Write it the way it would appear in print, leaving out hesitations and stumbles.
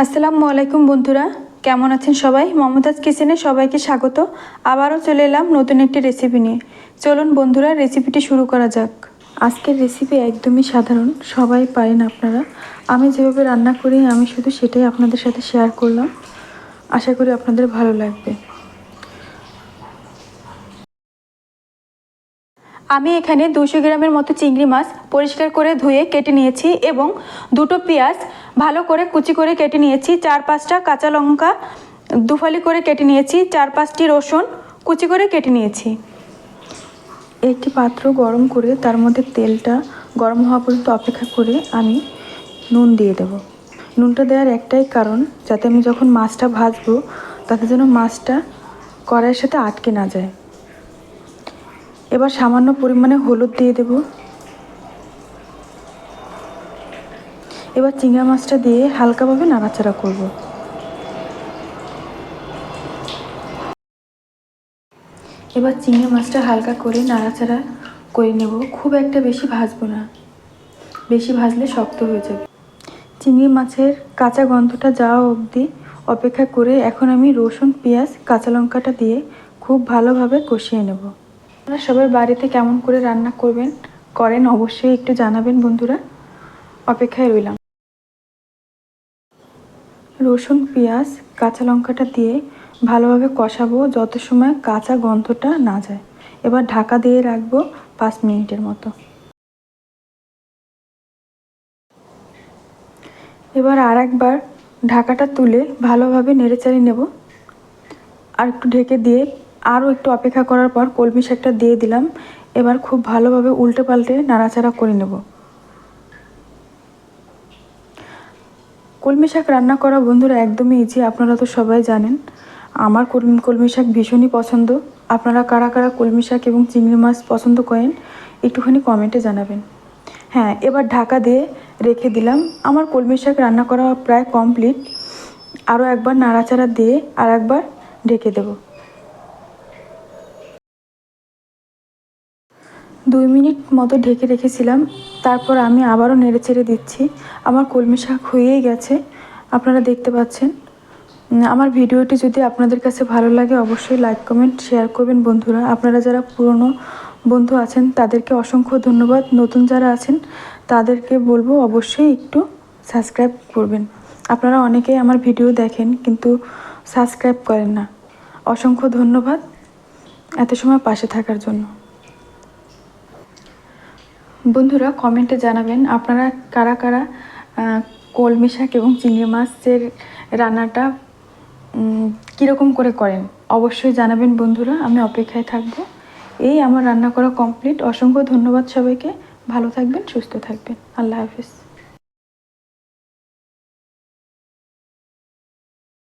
আসসালামু আলাইকুম বন্ধুরা, কেমন আছেন সবাই? মমতাজ কিচেনে সবাইকে স্বাগত। আবারও চলে এলাম নতুন একটি রেসিপি নিয়ে। চলুন বন্ধুরা, রেসিপিটি শুরু করা যাক। আজকের রেসিপি একদমই সাধারণ, সবাই পারেন আপনারা। আমি যেভাবে রান্না করি আমি শুধু সেটাই আপনাদের সাথে শেয়ার করলাম। আশা করি আপনাদের ভালো লাগবে। আমি এখানে 200 গ্রামের মতো চিংড়ি মাছ পরিষ্কার করে ধুয়ে কেটে নিয়েছি এবং দুটো পেঁয়াজ ভালো করে কুচি করে কেটে নিয়েছি, 4-5টা কাঁচা লঙ্কা দুফালি করে কেটে নিয়েছি, 4-5টি রসুন কুচি করে কেটে নিয়েছি। একটি পাত্র গরম করে তার মধ্যে তেলটা গরম হওয়া পর্যন্ত অপেক্ষা করে আমি নুন দিয়ে দেব। নুনটা দেওয়ার একটাই কারণ, যাতে আমি যখন মাছটা ভাজবো তাতে যেন মাছটা কড়াইয়ের সাথে আটকে না যায়। এবার সামান্য পরিমাণে হলুদ দিয়ে দেব। এবার চিংড়ি মাছটা দিয়ে হালকাভাবে নাড়াচাড়া করব। এবার চিংড়ি মাছটা হালকা করে নাড়াচাড়া করে নেব। খুব একটা বেশি ভাজবো না, বেশি ভাজলে শক্ত হয়ে যাবে। চিংড়ি মাছের কাঁচা গন্ধটা যাওয়া অবধি অপেক্ষা করে এখন আমি রসুন, পেঁয়াজ, কাঁচা লঙ্কাটা দিয়ে খুব ভালোভাবে কষিয়ে নেব। আপনারা সবাই বাড়িতে কেমন করে রান্না করেন অবশ্যই একটু জানাবেন বন্ধুরা। অপেক্ষায় রইলাম। রসুন, পেঁয়াজ, কাঁচা লঙ্কাটা দিয়ে ভালোভাবে কষাবো যত সময় কাঁচা গন্ধটা না যায়। এবার ঢাকা দিয়ে রাখবো 5 মিনিটের মতো। এবার আরেকবার ঢাকাটা তুলে ভালোভাবে নেড়েচেড়ে নেব। আর একটু ঢেকে দিয়ে আরও একটু অপেক্ষা করার পর কলমি শাকটা দিয়ে দিলাম। এবার খুব ভালোভাবে উল্টে পাল্টে নাড়াচাড়া করে নেব। কলমি শাক রান্না করা বন্ধুরা একদমই ইজি, আপনারা তো সবাই জানেন। আমার কলমি শাক ভীষণই পছন্দ। আপনারা কারা কারা কলমি শাক এবং চিংড়ি মাছ পছন্দ করেন একটুখানি কমেন্টে জানাবেন। হ্যাঁ, এবার ঢাকা দিয়ে রেখে দিলাম। আমার কলমি শাক রান্না করা প্রায় কমপ্লিট। আরও একবার নাড়াচাড়া দিয়ে আর একবার ঢেকে দেব। 2 মিনিট মতো ঢেকে রেখেছিলাম, তারপর আমি আবারও নেড়েচেড়ে দিচ্ছি। আমার কলমি শাক হয়েই গেছে, আপনারা দেখতে পাচ্ছেন। আমার ভিডিওটি যদি আপনাদের কাছে ভালো লাগে অবশ্যই লাইক, কমেন্ট, শেয়ার করবেন বন্ধুরা। আপনারা যারা পুরনো বন্ধু আছেন তাদেরকে অসংখ্য ধন্যবাদ। নতুন যারা আছেন তাদেরকে বলবো অবশ্যই একটু সাবস্ক্রাইব করবেন। আপনারা অনেকেই আমার ভিডিও দেখেন কিন্তু সাবস্ক্রাইব করেন না। অসংখ্য ধন্যবাদ এত সময় পাশে থাকার জন্য। বন্ধুরা কমেন্টে জানাবেন আপনারা কারা কারা কলমি শাক এবং চিংড়ি মাছের রান্নাটা কীরকম করে করেন অবশ্যই জানাবেন বন্ধুরা। আমি অপেক্ষায় থাকবো। এই আমার রান্না করা কমপ্লিট। অসংখ্য ধন্যবাদ সবাইকে। ভালো থাকবেন, সুস্থ থাকবেন। আল্লাহ হাফিজ।